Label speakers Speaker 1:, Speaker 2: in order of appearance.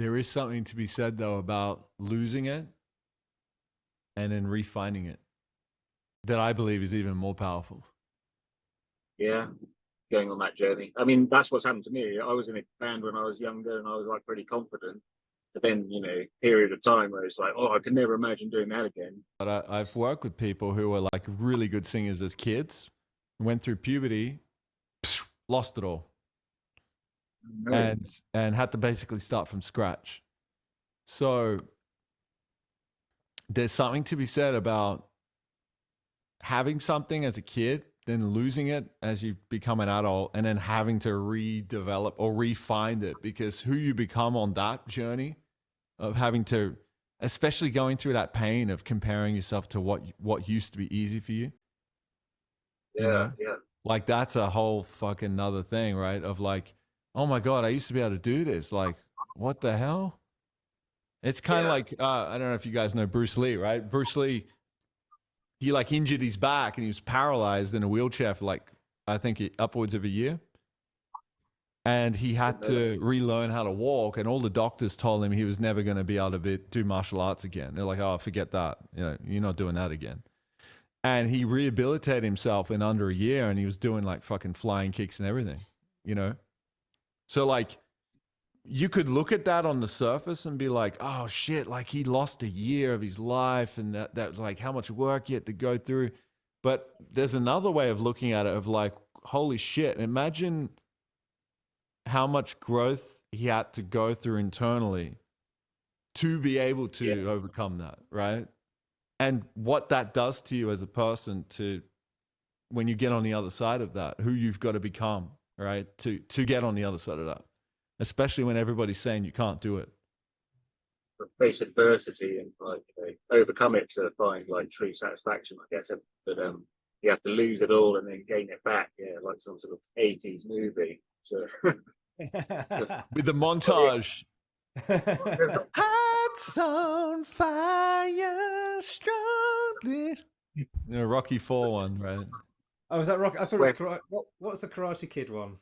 Speaker 1: There is something to be said though about losing it and then refinding it that I believe is even more powerful.
Speaker 2: Yeah, going on that journey. I mean, that's what's happened to me. I was in a band when I was younger, and I was like pretty confident. But then, period of time where it's like, oh, I could never imagine doing that again.
Speaker 1: But I've worked with people who were like really good singers as kids, went through puberty, lost it all,
Speaker 2: No.
Speaker 1: and had to basically start from scratch. So there's something to be said about having something as a kid, then losing it as you become an adult, and then having to redevelop or refine it, because who you become on that journey of having to, especially going through that pain of comparing yourself to what used to be easy for you, you
Speaker 2: Yeah,
Speaker 1: know,
Speaker 2: yeah,
Speaker 1: like that's a whole fucking another thing, right? Of like, oh my god, I used to be able to do this. Like, what the hell? It's kind of
Speaker 2: yeah.
Speaker 1: like I don't know if you guys know Bruce Lee, right? Bruce Lee, he like injured his back and he was paralyzed in a wheelchair for like I think upwards of a year, and he had to relearn how to walk. And all the doctors told him he was never going to be able to do martial arts again. They're like, oh, forget that. You know, you're not doing that again. And he rehabilitated himself in under a year, and he was doing like fucking flying kicks and everything. You know, so like you could look at that on the surface and be like, oh shit, like he lost a year of his life, and that was like how much work he had to go through. But there's another way of looking at it of like, holy shit, imagine how much growth he had to go through internally to be able
Speaker 2: Yeah.
Speaker 1: to overcome that, right? And what that does to you as a person to when you get on the other side of that, who you've got to become, right? To get on the other side of that. Especially when everybody's saying you can't do it.
Speaker 2: Face adversity and like overcome it to find like true satisfaction, I guess. But you have to lose it all and then gain it back. Yeah, like some sort of 80s movie. So
Speaker 1: With the montage. Hearts on fire, strongly. You know, Rocky 4 one, right?
Speaker 3: Oh, was that Rocky? I thought it was
Speaker 2: Sweat.
Speaker 3: What's the Karate Kid one?